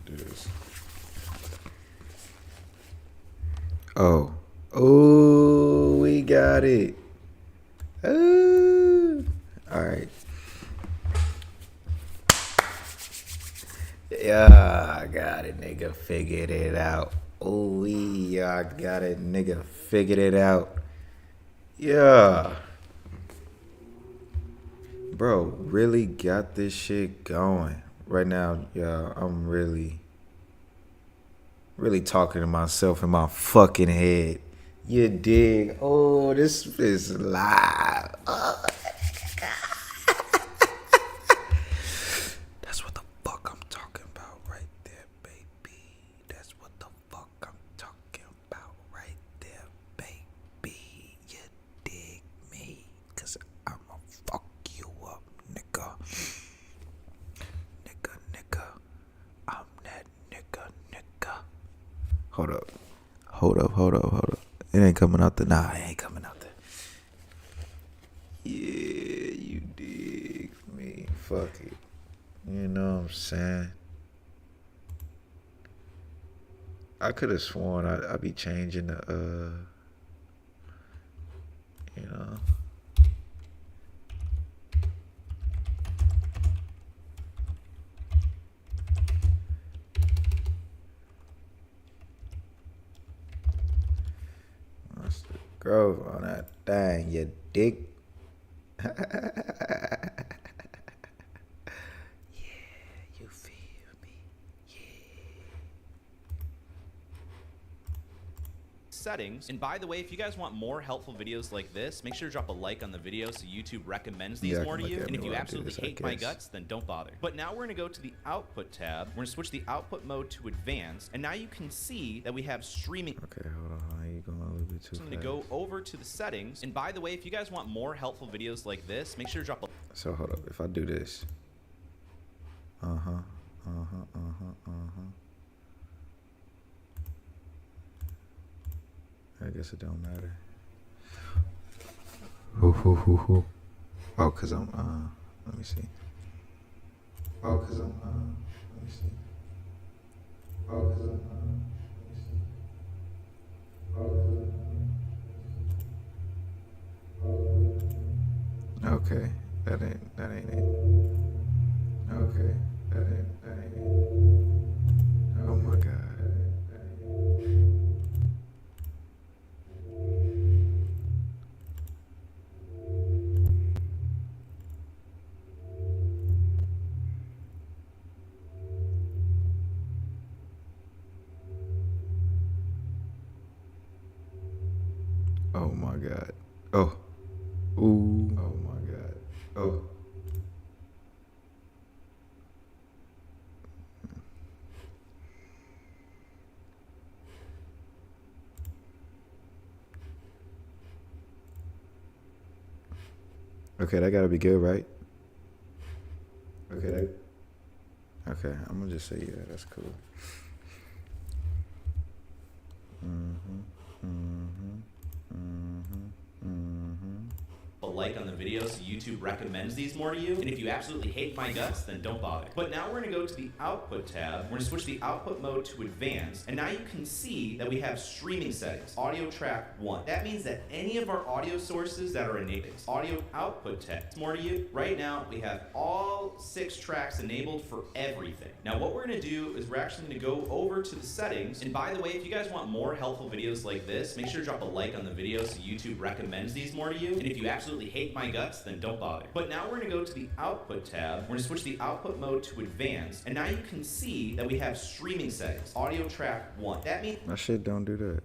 do this. Oh. Oh, we got it. All right. Yeah, I got it, nigga. Figured it out. Oh, yeah, I got it, nigga. Figured it out. Yeah. Bro, really got this shit going. Right now, yeah, I'm really talking to myself in my fucking head. You dig? Oh, this is live. Oh. That's what the fuck I'm talking about right there, baby. That's what the fuck I'm talking about right there, baby. You dig me? Cause I'ma fuck you up, nigga. Nigga. I'm that nigga. Hold up. It ain't coming out there. Nah, it ain't coming out there. Yeah, you dig me. Fuck it. You know what I'm saying? I could have sworn I'd be changing the, you know. What's the growth on that thing, you dig? You feel me? Settings. And by the way, if you guys want more helpful videos like this, make sure to drop a like on the video so YouTube recommends these more to you. And if you absolutely hate my guts, then don't bother. But now we're gonna go to the output tab. We're gonna switch the output mode to advanced. And now you can see that we have streaming. Okay, hold on. You going a little bit too fast. I'm gonna go over to the settings. And by the way, if you guys want more helpful videos like this, make sure to drop a. So hold up. If I do this. I guess it don't matter. Oh, cause I'm let me see. Let me see. Okay, that ain't it. Okay, that ain't it. Oh my god. Oh my god. Oh. Ooh. Oh my god. Oh. Okay, that gotta be good, right? Okay, I'm gonna just say yeah, that's cool. A like on the video so YouTube recommends these more to you. And if you absolutely hate my guts, then don't bother. But now we're gonna go to the output tab. We're gonna switch the output mode to advanced. And now you can see that we have streaming settings, audio track 1. That means that any of our audio sources that are enabled, audio output tab, more to you. Right now, we have all 6 tracks enabled for everything. Now what we're gonna do is we're actually gonna go over to the settings. And by the way, if you guys want more helpful videos like this, make sure to drop a like on the video so YouTube recommends these more to you. And if you absolutely hate my guts, then don't bother. But now we're gonna go to the output tab. We're gonna switch the output mode to advanced. And now you can see that we have streaming settings, audio track 1. That means My shit don't do that.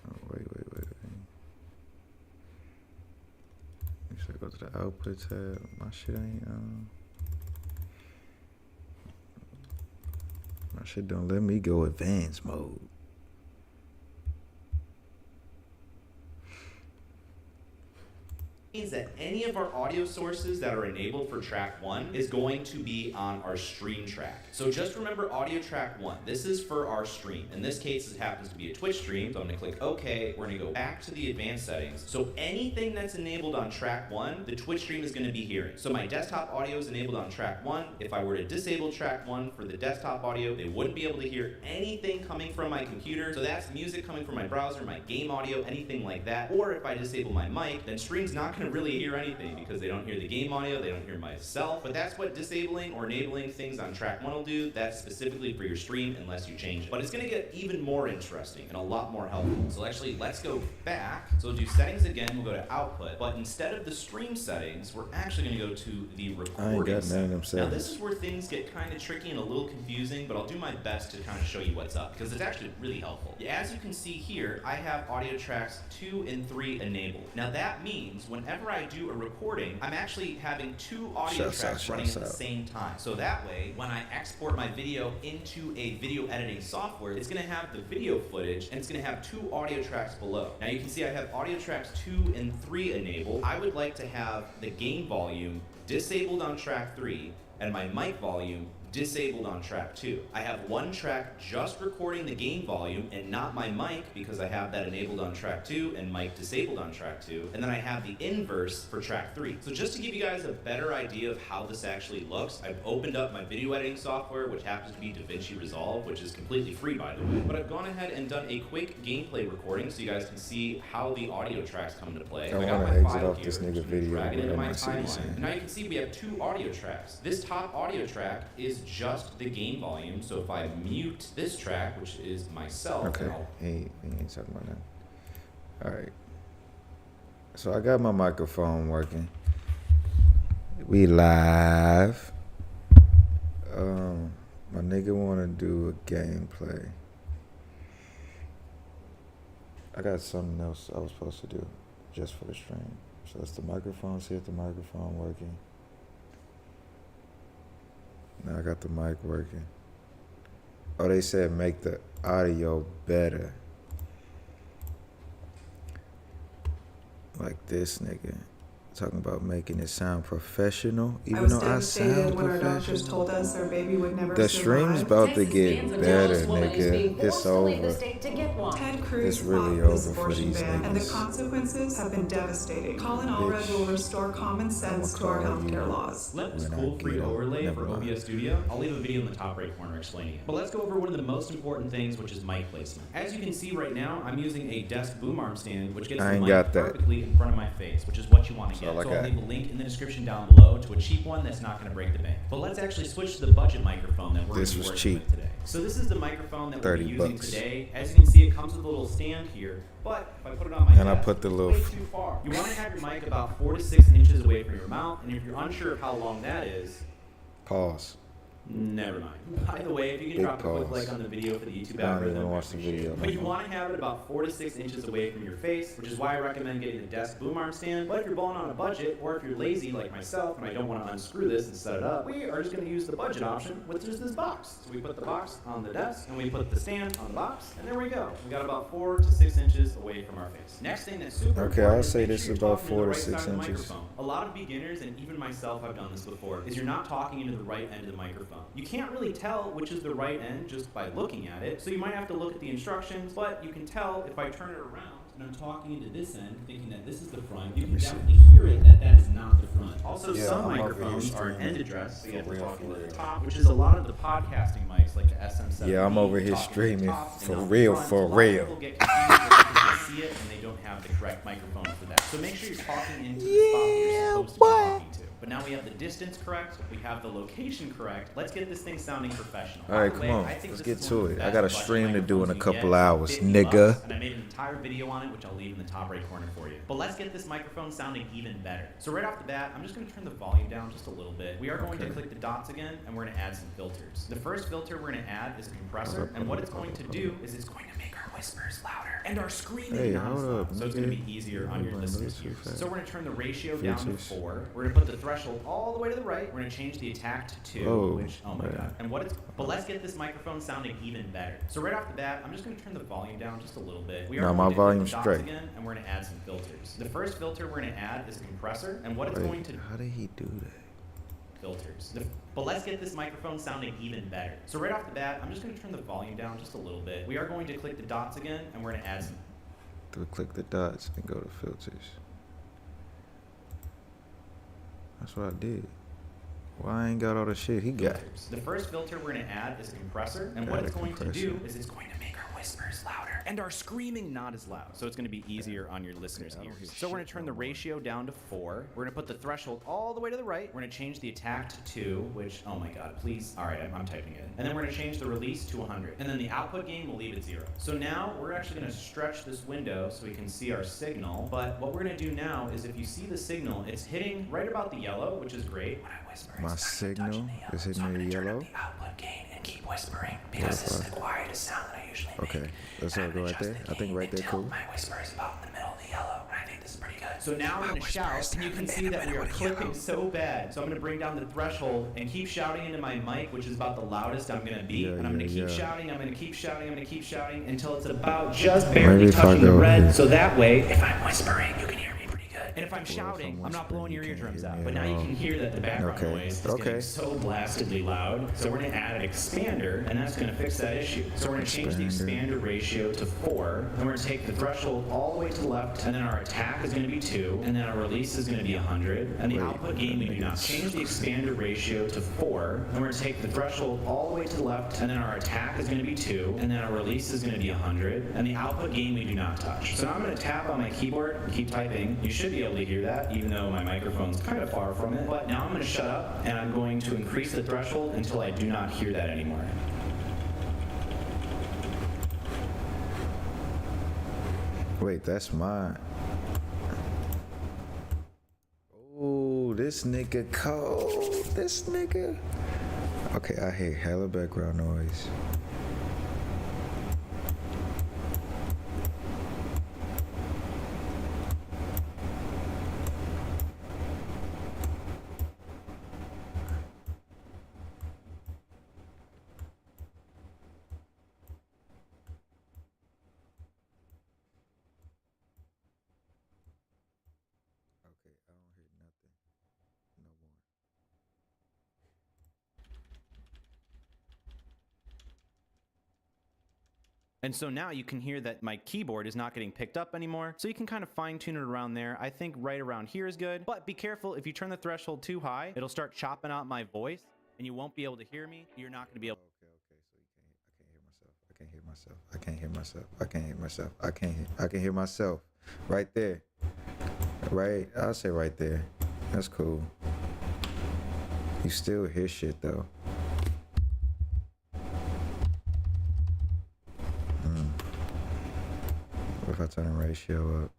Oh, wait. You should go to the output tab. My shit ain't my shit don't let me go advanced mode. means that any of our audio sources that are enabled for track 1 is going to be on our stream track. So just remember audio track 1. This is for our stream. In this case, it happens to be a Twitch stream. So I'm going to click OK. We're going to go back to the advanced settings. So anything that's enabled on track 1, the Twitch stream is going to be hearing. So my desktop audio is enabled on track 1. If I were to disable track 1 for the desktop audio, they wouldn't be able to hear anything coming from my computer. So that's music coming from my browser, my game audio, anything like that. Or if I disable my mic, then stream's not going to really hear anything because they don't hear the game audio, they don't hear myself. But that's what disabling or enabling things on track 1 will do. That's specifically for your stream unless you change it. But it's going to get even more interesting and a lot more helpful. So actually, let's go back. So we'll do settings again. We'll go to output. But instead of the stream settings, we're actually going to go to the recording settings. Now this is where things get kind of tricky and a little confusing, but I'll do my best to kind of show you what's up because it's actually really helpful. As you can see here, I have audio tracks 2 and 3 enabled. Now that means whenever I do a recording, I'm actually having 2 audio tracks running at the same time. So that way, when I export my video into a video editing software, it's going to have the video footage and it's going to have 2 audio tracks below. Now you can see I have audio tracks 2 and 3 enabled. I would like to have the gain volume disabled on track 3 and my mic volume disabled on track 2. I have one track just recording the gain volume and not my mic because I have that enabled on track 2 and mic disabled on track 2. And then I have the inverse for track 3. So just to give you guys a better idea of how this actually looks, I've opened up my video editing software, which happens to be DaVinci Resolve, which is completely free by the way. But I've gone ahead and done a quick gameplay recording so you guys can see how the audio tracks come into play. I got want my to file exit off here, this nigga which video. drag it into my I see what you're timeline. saying. And now you can see we have 2 audio tracks. This top audio track is just the gain volume. So if I mute this track, which is myself, Okay, I'll he ain't talking about that. All right. So I got my microphone working. We live. My nigga want to do a gameplay. I got something else I was supposed to do just for the stream. So that's the microphone. See if the microphone working. Now I got the mic working. Oh, they said make the audio better. Like this nigga. Talking about making it sound professional, even though I sound when our doctors professional. told us our baby would never The stream's survive. about to get better, nigga. It's over. Ted Cruz It's really fought this over for abortion these ban, and the niggas. consequences have been devastating. Colin Allred will restore common sense to our healthcare laws. Let's When I cool free get up, overlay never for mind. OBS Studio. I'll leave a video in the top right corner explaining it. But let's go over one of the most important things, which is mic placement. As you can see right now, I'm using a desk boom arm stand, which gets I the ain't mic got that. perfectly in front of my face, which is what you want to That's get. all I So I'll got. leave a link in the description down below to a cheap one that's not going to break the bank. But let's actually switch to the budget microphone that we're This going to be was working cheap. with today. So this is the microphone that we'll be 30 using bucks. today. As you can see, it comes with a little stand here. But if I put it on my And I desk, put the it's little way too far. You want to have your mic about 4 to 6 inches away from your mouth, and if you're unsure of how long that is, Pause. never mind. By the way, if you can Big drop a quick pause. like on the video for the YouTube I don't algorithm, even I watch the appreciate video it. no But you more. want to have it about 4 to 6 inches away from your face, which is why I recommend getting the desk boom arm stand. But if you're balling on a budget, or if you're lazy like myself and I don't want to unscrew this and set it up, we are just going to use the budget option, which is this box. So we put the box on the desk, and we put the stand on the box, and there we go. We got about 4 to 6 inches away from our face. Next thing that's super Okay, important I'll is say make this sure is you're about talking 4 the to right 6 side of the inches. microphone. A lot of beginners, and even myself, I've done this before, is you're not talking into the right end of the microphone. You can't really tell which is the right end just by looking at it, so you might have to look at the instructions, but you can tell if I turn it around and I'm talking into this end, thinking that this is the front, you can see. definitely hear it that that is not the front. Also, Yeah, some I'm over here microphones are streaming end address, so you have to for real, talk for into the real. top, which is a lot of the podcasting mics, like the SM7B. Yeah, I'm over here talking to the streaming top and for not the real, front. for A lot of real. people get confused because they see it and they don't have the correct microphone for that. So make sure you're talking into the spot that you're supposed to be talking to. But now we have the distance correct, we have the location correct. Let's get this thing sounding professional. All right, By the come way, on. I think Let's this get is to one of the it. I best got a budget stream to do in a microphones you couple can get. hours, 50 nigga. bucks, and I made an entire video on it, which I'll leave in the top right corner for you. But let's get this microphone sounding even better. So right off the bat, I'm just going to turn the volume down just a little bit. We are going to Okay. click the dots again, and we're going to add some filters. The first filter we're going to add is a compressor, and what it's going to do is it's going to make our whispers louder and our screaming Hey, hold nonstop. up, So it's going to nigga. be easier on Hold your on, listeners' that's too ears. fast. So we're going to turn the ratio down to Features. 4. We're going to put the threshold all the way to the right. We're gonna change the attack to 2, Oh, which, oh my man. god. And but let's get this microphone sounding even better. So right off the bat, I'm just gonna turn the volume down just a little bit. We are No, going my to hit the volume's dots straight. again, and we're gonna add some filters. The first filter we're gonna add is a compressor, and what it's Wait, going to how did he do that? filters. But let's get this microphone sounding even better. So right off the bat, I'm just gonna turn the volume down just a little bit. We are going to click the dots again, and we're gonna add some To click the dots and go to filters. That's what I did. Why I ain't got all the shit he got? filters. The first filter we're going to add is a compressor, and Add what a it's going to do compressor. is it's going to make our whispers louder and our screaming not as loud. So it's going to be easier on your listeners' I don't hear ears. So we're going shit to turn no the more. ratio down to 4. We're going to put the threshold all the way to the right. We're going to change the attack to 2, which, oh my god, please. All right, I'm typing it. And then we're going to change the release to 100. And then the output gain we'll leave at 0. So now we're actually going to stretch this window so we can see our signal. But what we're going to do now is if you see the signal, it's hitting right about the yellow, which is great. When I whisper, My signal is hitting the yellow. the output gain and keep whispering because this is the quietest sound that I usually make. Okay, let's all go right there. I think right there cool. My whisper is about in the middle of the yellow, and I think this is pretty good. So now I'm going to shout, and you can see that we are clipping so bad. So I'm going to bring down the threshold and keep shouting into my mic, which is about the loudest I'm going to be. Yeah, and I'm going to keep yeah. shouting, I'm going to keep shouting, I'm going to keep shouting until it's about just Maybe barely if I touching the go red. here. So that way, if I'm whispering, you can hear me pretty good. And if I'm Well, if shouting, I'm I'm not whispering, blowing your you can't eardrums hear out. me But at now you all. can hear that the background Okay, noise is okay. getting so blastedly loud. So we're going to add an expander, and that's going to fix that issue. So we're going to change the expander ratio to 4, and we're going to take the threshold all the way to the left, and then our attack is going to be 2, and then our release is going to be 100, and the Wait, output gain we do not. Change the expander ratio to 4, and we're going to take the threshold all the way to the left, and then our attack is going to be 2, and then our release is going to be 100, and the output gain we do not touch. So now I'm going to tap on my keyboard and keep typing. You should be able to hear that, even though my microphone's kind of far from it. But now I'm going to shut up, and I'm going to increase the threshold until I do not hear that anymore. Wait, that's mine. Oh, this nigga cold. This nigga. Okay, I hear hella background noise. Okay, I don't hear nothing. No more. And so now you can hear that my keyboard is not getting picked up anymore. So you can kind of fine tune it around there. I think right around here is good, but be careful. If you turn the threshold too high, it'll start chopping out my voice and you won't be able to hear me. You're not going to be able Okay, so I can't hear myself. I can't hear myself. I can't hear myself. I can hear myself. Right there. Right, I'll say right there. That's cool. You still hear shit though. What if I turn the ratio up?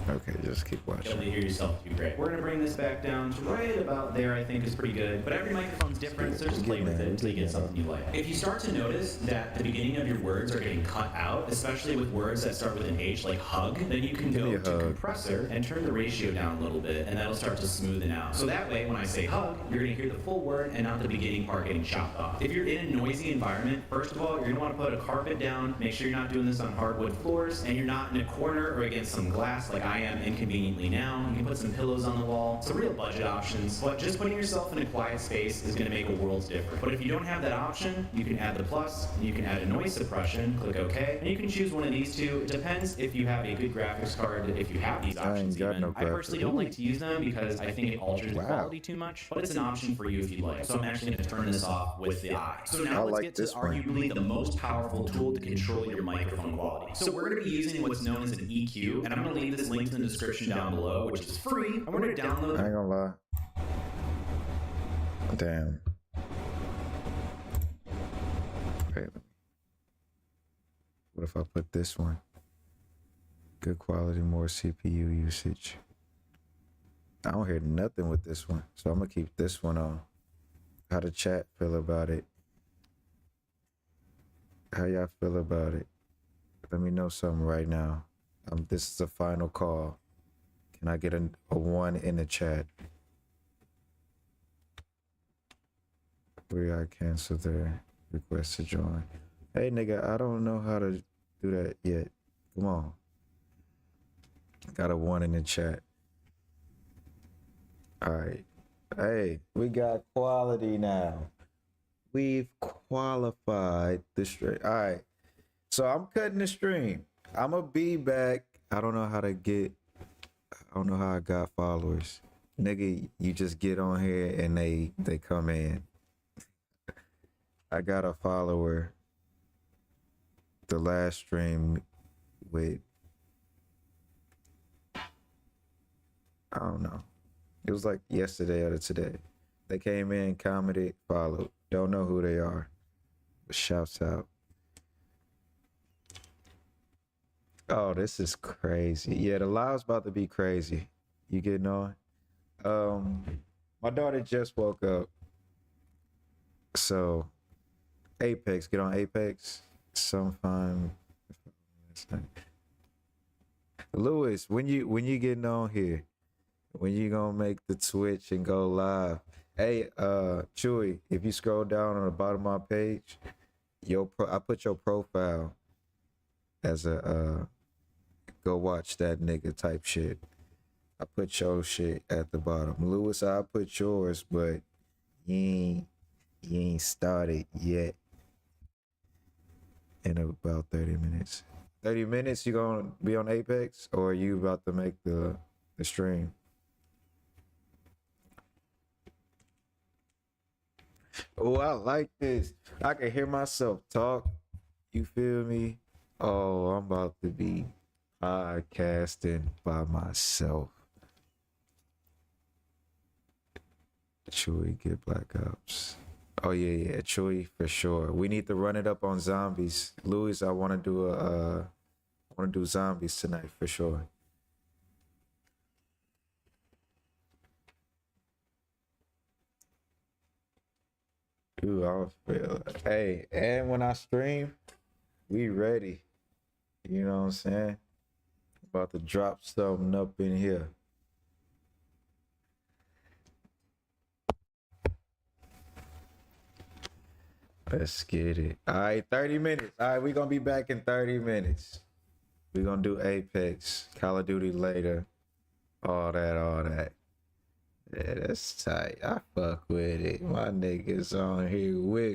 Okay, just keep able to watching. hear yourself too great. We're going to bring this back down to right about there, I think is pretty good. But every microphone's different, so just play with it until you get something you like. If you start to notice that the beginning of your words are getting cut out, especially with words that start with an H like hug, then you can Give me go a to hug. compressor and turn the ratio down a little bit, and that'll start to smoothen out. So that way, when I say hug, you're going to hear the full word and not the beginning part getting chopped off. If you're in a noisy environment, first of all, you're going to want to put a carpet down, make sure you're not doing this on hardwood floors, and you're not in a corner or against some glass like I am inconveniently now. You can put some pillows on the wall. Some real budget options, but just putting yourself in a quiet space is going to make a world's difference. But if you don't have that option, you can add the plus, you can add a noise suppression, click OK, and you can choose one of these two. It depends if you have a good graphics card, if you have these I ain't options got even. no I personally don't like to use them because I think it alters the Wow. quality too much, but it's an option for you if you'd like. So I'm actually going to turn this off with the eye. So now I let's like get to this one. arguably the most powerful tool to control your microphone quality. So we're going to be using what's known as an EQ, and I'm going to leave this link in the description down below, which is free. I'm going to download I ain't gonna lie. Damn. Wait. What if I put this one? Good quality, more CPU usage. I don't hear nothing with this one, so I'm gonna keep this one on. How the chat feel about it? How y'all feel about it? Let me know something right now. This is the final call. Can I get a one in the chat? We got canceled their request to join. Hey nigga, I don't know how to do that yet. Come on. Got a one in the chat. All right. Hey, we got quality now. We've qualified the stream. All right. So I'm cutting the stream. I'm gonna be back. I don't know how I got followers. Nigga, you just get on here and they come in. I got a follower the last stream with, I don't know. It was like yesterday or today. They came in, commented, followed. Don't know who they are. But shouts out. Oh, this is crazy. Yeah, the live's about to be crazy. You getting on? My daughter just woke up. So Apex, get on Apex. Some fun. Lewis, when you getting on here? When you gonna make the Twitch and go live? Hey, Chewy, if you scroll down on the bottom of my page, I put your profile as a go watch that nigga type shit. I put your shit at the bottom. Lewis, I put yours, but you ain't started yet. In about 30 minutes. 30 minutes, you gonna be on Apex, or are you about to make the stream? Oh, I like this. I can hear myself talk. You feel me? Oh, I'm about to be podcasting by myself. Chewy, get Black Ops. Oh yeah, Chewy for sure. We need to run it up on zombies. Louis, I want to do zombies tonight for sure. Ooh, I feel. Hey, and when I stream, we ready. You know what I'm saying? About to drop something up in here. Let's get it. All right, 30 minutes. All right, we're going to be back in 30 minutes. We're going to do Apex, Call of Duty later. All that. Yeah, that's tight. I fuck with it. My niggas on here with